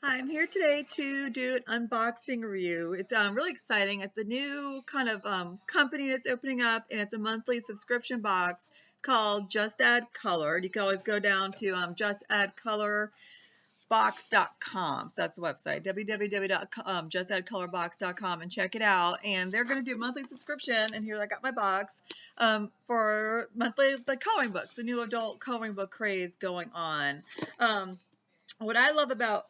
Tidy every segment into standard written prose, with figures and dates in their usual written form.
Hi, I'm here today to do an unboxing review. It's really exciting. It's a new kind of company that's opening up, and it's a monthly subscription box called Just Add Color. You can always go down to justaddcolorbox.com. So that's the website, www.justaddcolorbox.com, and check it out. And they're going to do a monthly subscription, and here I got my box for monthly coloring books, a new adult coloring book craze going on. What I love about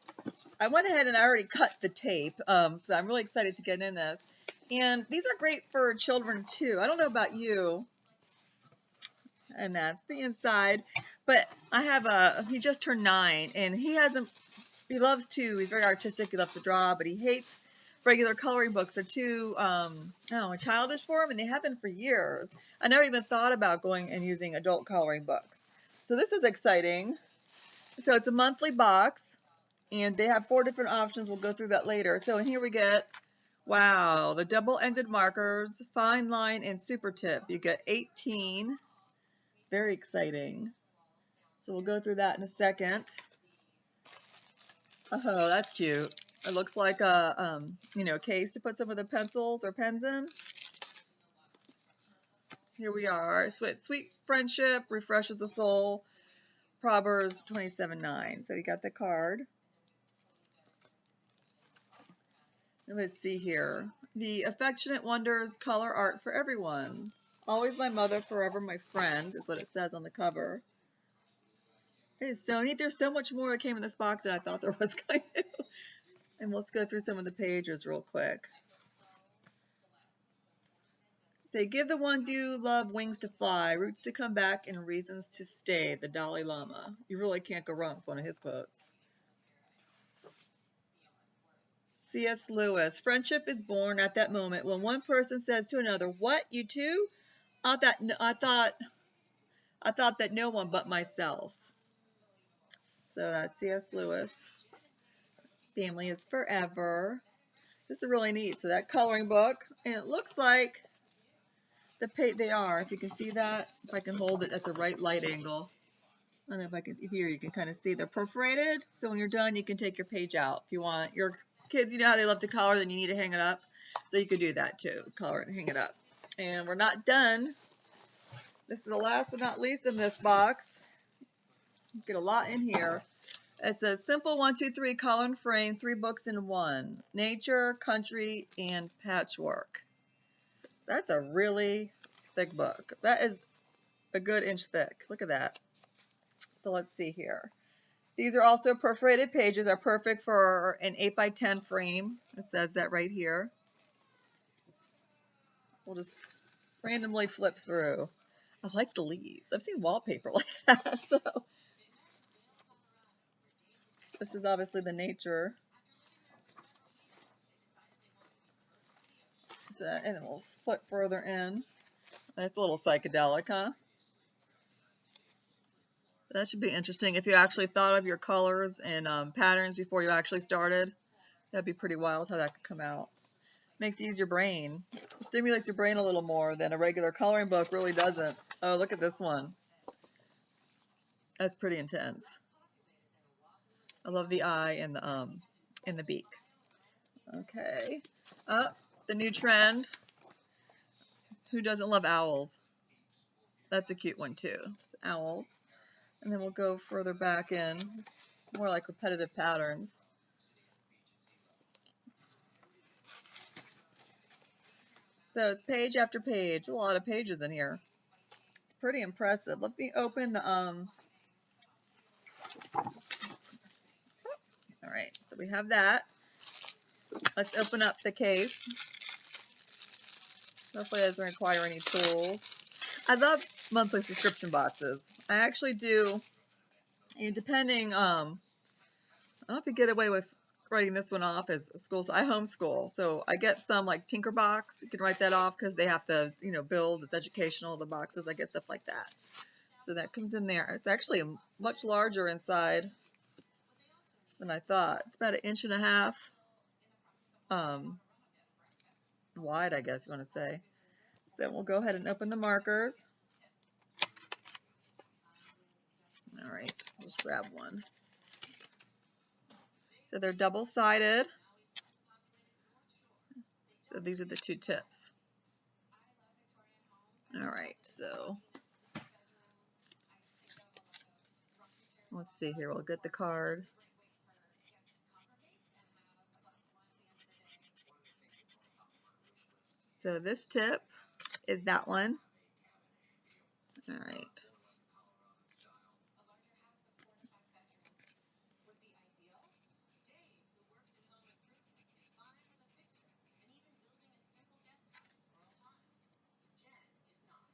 I went ahead and I already cut the tape, so I'm really excited to get in this. And these are great for children too. I don't know about you, and that's the inside. But I have he just turned 9, and he loves to, he's very artistic, he loves to draw, but he hates regular coloring books. They're too, childish for him, and they have been for years. I never even thought about going and using adult coloring books. So this is exciting. So it's a monthly box. And they have 4 different options. We'll go through that later. So here we get, wow, the double-ended markers, fine line, and super tip. You get 18. Very exciting. So we'll go through that in a second. Oh, that's cute. It looks like a, case to put some of the pencils or pens in. Here we are. Sweet friendship refreshes the soul. Proverbs 27:9. So you got the card. Let's see here. The affectionate wonders, color art for everyone. Always my mother, forever my friend, is what it says on the cover. It is so neat. There's so much more that came in this box than I thought there was going to. And let's go through some of the pages real quick. Say, give the ones you love wings to fly, roots to come back, and reasons to stay. The Dalai Lama. You really can't go wrong with one of his quotes. C.S. Lewis. Friendship is born at that moment when one person says to another, "What, you too? I thought that no one but myself." So that's C.S. Lewis. Family is forever. This is really neat. So that coloring book, and it looks like they are. If you can see that, if I can hold it at the right light angle. I don't know if I can, here you can kind of see they're perforated. So when you're done, you can take your page out. If you want your kids, you know how they love to color, then you need to hang it up. So you could do that too, color it and hang it up. And we're not done. This is the last but not least in this box. Get a lot in here. It says simple 1, 2, 3 color and frame, 3 books in 1. Nature, country, and patchwork. That's a really thick book. That is a good inch thick. Look at that. So let's see here. These are also perforated pages, are perfect for an 8x10 frame. It says that right here. We'll just randomly flip through. I like the leaves. I've seen wallpaper like that. So this is obviously the nature. So, and then we'll flip further in. That's a little psychedelic, huh? That should be interesting. If you actually thought of your colors and patterns before you actually started, that'd be pretty wild how that could come out. Makes you use your brain. It stimulates your brain a little more than a regular coloring book really doesn't. Oh, look at this one. That's pretty intense. I love the eye and the beak. Okay. The new trend. Who doesn't love owls? That's a cute one too. Owls. And then we'll go further back in, more like repetitive patterns. So it's page after page, a lot of pages in here. It's pretty impressive. Let me open the, all right, so we have that. Let's open up the case. Hopefully it doesn't require any tools. I love monthly subscription boxes. I actually do, and depending, I don't know if you get away with writing this one off as schools. I homeschool, so I get some like Tinkerbox. You can write that off because they have to, build. It's educational, the boxes. I get stuff like that. So that comes in there. It's actually much larger inside than I thought. It's about 1.5 inches wide, I guess you want to say. So we'll go ahead and open the markers. All right, just grab one. So they're double-sided. So these are the two tips. All right, so let's see here. We'll get the card. So this tip is that one. All right.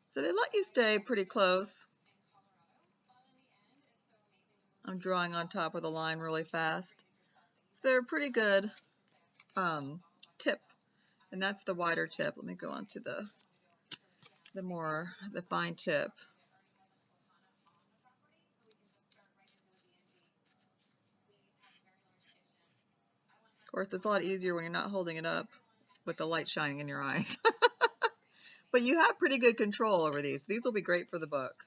So they let you stay pretty close. I'm drawing on top of the line really fast. So they're a pretty good tip. And that's the wider tip. Let me go on to the fine tip. Of course, it's a lot easier when you're not holding it up with the light shining in your eyes. But you have pretty good control over these. These will be great for the book.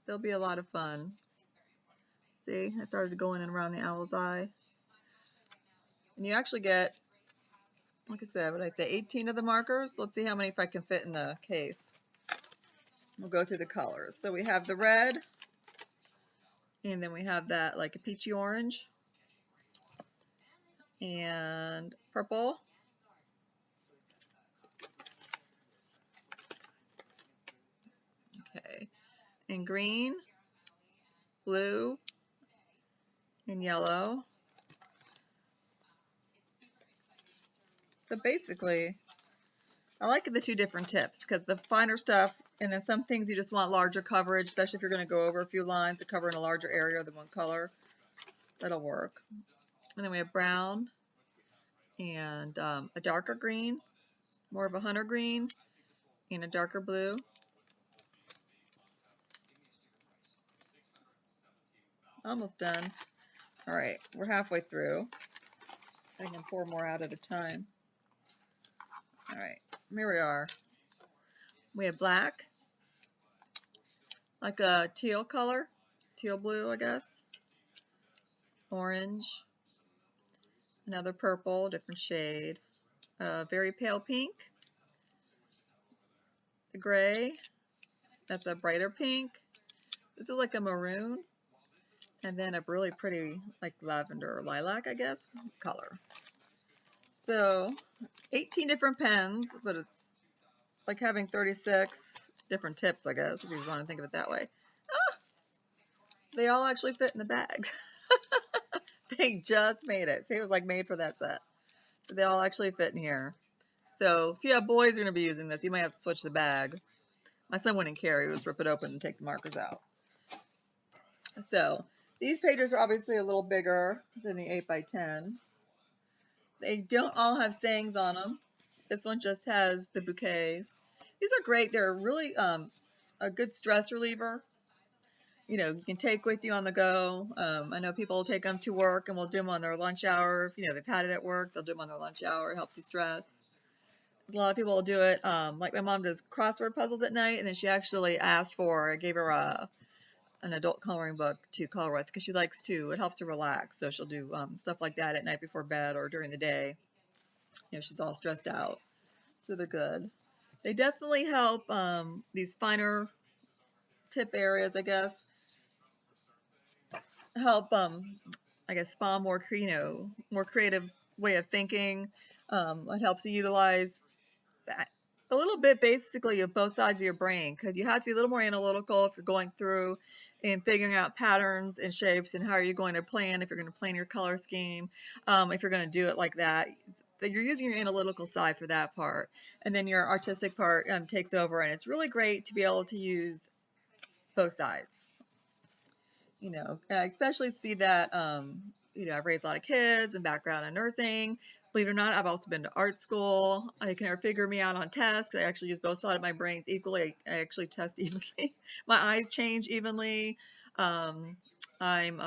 They'll be a lot of fun. See, I started going in around the owl's eye. And you actually get, like I said, what did I say, 18 of the markers? Let's see how many if I can fit in the case. We'll go through the colors. So we have the red, and then we have that like a peachy orange, and purple, okay, and green, blue, and yellow. So basically, I like the two different tips because the finer stuff, and then some things you just want larger coverage, especially if you're going to go over a few lines to cover in a larger area than one color. That'll work. And then we have brown and a darker green, more of a hunter green, and a darker blue. Almost done. All right, we're halfway through. I can pour more out at a time. All right, here we are. We have black, like a teal color, teal blue, I guess. Orange, another purple, different shade. Very pale pink. The gray, that's a brighter pink. This is like a maroon. And then a really pretty, like lavender or lilac, I guess, color. So 18 different pens, but it's like having 36 different tips, I guess, if you want to think of it that way. Ah, they all actually fit in the bag. They just made it. See, it was like made for that set. So they all actually fit in here. So if you have boys who are going to be using this, you might have to switch the bag. My son wouldn't care. He would just rip it open and take the markers out. So these pages are obviously a little bigger than the 8x10. They don't all have sayings on them. This one just has the bouquets. These are great. They're really a good stress reliever. You know, you can take with you on the go. I know people will take them to work and will do them on their lunch hour. If, you know, they've had it at work, they'll do them on their lunch hour. It helps you stress. A lot of people will do it. Like my mom does crossword puzzles at night, and then she actually asked for, I gave her an adult coloring book to color with because she likes to, it helps her relax. So she'll do stuff like that at night before bed or during the day. You know, she's all stressed out. So they're good. They definitely help these finer tip areas, I guess. Help, I guess, spawn more, more creative way of thinking. It helps you utilize that a little bit, basically, of both sides of your brain, because you have to be a little more analytical if you're going through and figuring out patterns and shapes and how are you going to plan, if you're going to plan your color scheme, if you're going to do it like that. That you're using your analytical side for that part, and then your artistic part takes over, and it's really great to be able to use both sides. You know, I especially see that, you know, I've raised a lot of kids and background in nursing. Believe it or not, I've also been to art school. I can figure me out on tests. I actually use both sides of my brains equally. I actually test evenly. My eyes change evenly. I'm I'm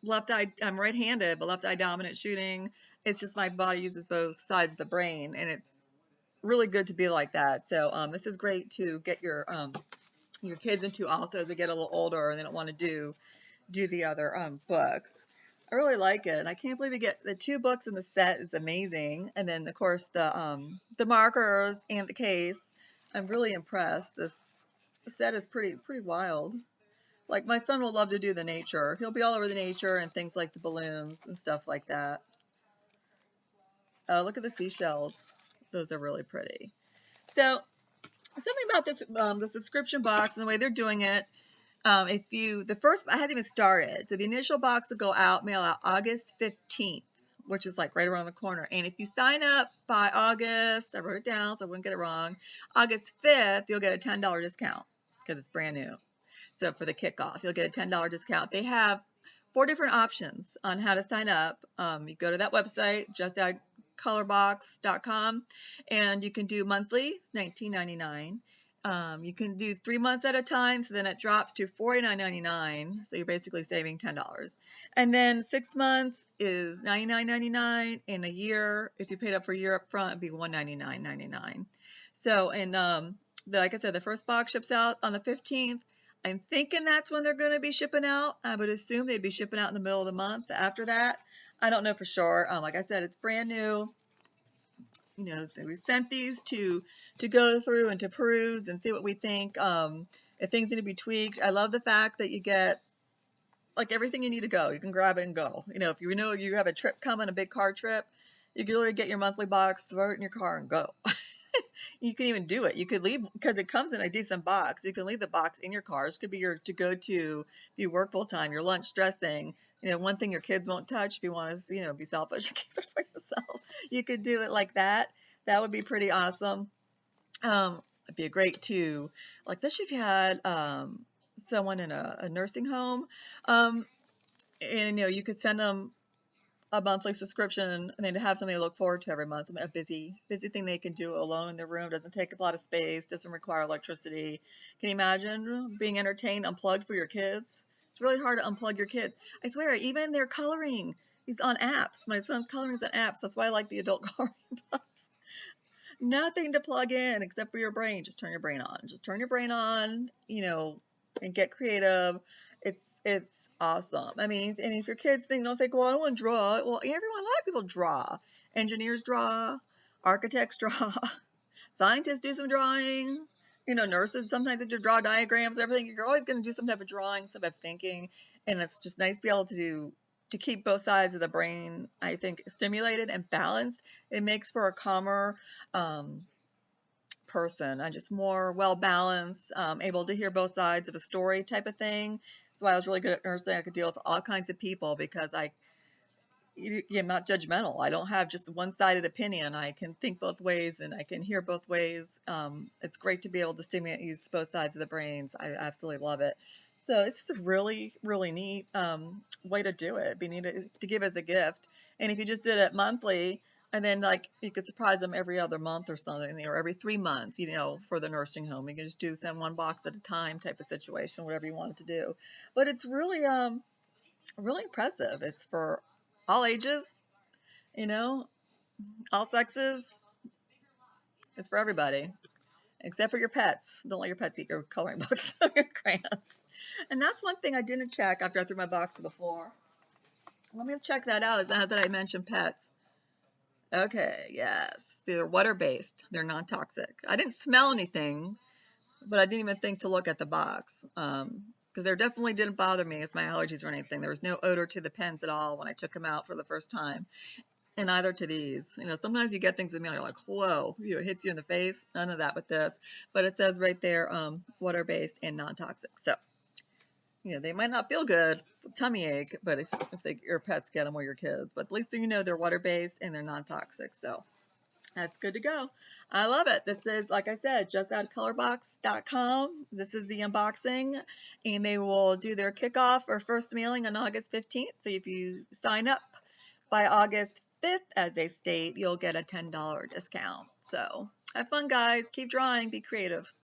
right-handed, but left eye dominant shooting. It's just my body uses both sides of the brain, and it's really good to be like that. So this is great to get your kids into also as they get a little older and they don't want to do, do the other books. I really like it, and I can't believe you get the 2 books in the set is amazing, and then of course the markers and the case. I'm really impressed. This set is pretty wild. Like my son will love to do the nature. He'll be all over the nature and things like the balloons and stuff like that. Oh, look at the seashells. Those are really pretty. So something about this the subscription box and the way they're doing it. If you the first I hadn't even started, so the initial box will go out, mail out August 15th, which is like right around the corner. And if you sign up by August, I wrote it down so I wouldn't get it wrong. August 5th, you'll get a $10 discount because it's brand new. So for the kickoff, you'll get a $10 discount. They have 4 different options on how to sign up. You go to that website, justaddcolorbox.com, and you can do monthly, it's $19.99. You can do 3 months at a time, so then it drops to $49.99. So you're basically saving $10. And then 6 months is $99.99, and a year, if you paid up for a year up front, it'd be $199.99. So, and like I said, the first box ships out on the 15th. I'm thinking that's when they're going to be shipping out. I would assume they'd be shipping out in the middle of the month after that. I don't know for sure. Like I said, it's brand new. You know, we sent these to go through and to peruse and see what we think. If things need to be tweaked. I love the fact that you get like everything you need to go. You can grab it and go. You know you have a trip coming, a big car trip, you can literally get your monthly box, throw it in your car, and go. You can even do it. You could leave because it comes in a decent box. You can leave the box in your car. This could be your to go to if you work full time, your lunch dressing. You know, one thing your kids won't touch if you want to, be selfish and keep it for yourself. You could do it like that. That would be pretty awesome. It'd be great too. Like this, if you had someone in a nursing home, and you could send them a monthly subscription and then to have something to look forward to every month. A busy thing they can do alone in their room, doesn't take up a lot of space, doesn't require electricity. Can you imagine being entertained unplugged for your kids? It's really hard to unplug your kids. I swear, even their coloring is on apps. My son's coloring is on apps. That's why I like the adult coloring books. Nothing to plug in except for your brain. Just turn your brain on. Just turn your brain on, and get creative. It's awesome. I mean, and if your kids don't think, well, I don't want to draw. Well, a lot of people draw. Engineers draw, architects draw, scientists do some drawing. Nurses sometimes they draw diagrams, everything. You're always going to do some type of drawing, some type of thinking, and it's just nice to be able to keep both sides of the brain, I think, stimulated and balanced. It makes for a calmer person. I'm just more well balanced, able to hear both sides of a story type of thing. That's why I was really good at nursing. I could deal with all kinds of people because I'm not judgmental. I don't have just one-sided opinion. I can think both ways and I can hear both ways. It's great to be able to use both sides of the brains. I absolutely love it. So it's just a really, really neat way to do it. It'd be neat to give as a gift. And if you just did it monthly, and then you could surprise them every other month or something, or every 3 months, for the nursing home. You can just send one box at a time type of situation, whatever you wanted to do. But it's really, really impressive. It's for all ages, all sexes. It's for everybody, except for your pets. Don't let your pets eat your coloring books or your crayons. And that's one thing I didn't check after I threw my box to the floor. Let me check that out. Now that I mentioned pets. Okay, yes. They're water-based. They're non-toxic. I didn't smell anything, but I didn't even think to look at the box because they definitely didn't bother me with my allergies or anything. There was no odor to the pens at all when I took them out for the first time, and neither to these. Sometimes you get things with me and you're like, whoa, it hits you in the face. None of that with this. But it says right there, water-based and non-toxic. So, they might not feel good, tummy ache, but if your pets get them or your kids, but at least they're water-based and they're non-toxic, so that's good to go. I love it. This is, like I said, justaddcolorbox.com. This is the unboxing, and they will do their kickoff or first mailing on August 15th, so if you sign up by August 5th, as they state, you'll get a $10 discount. So have fun, guys. Keep drawing. Be creative.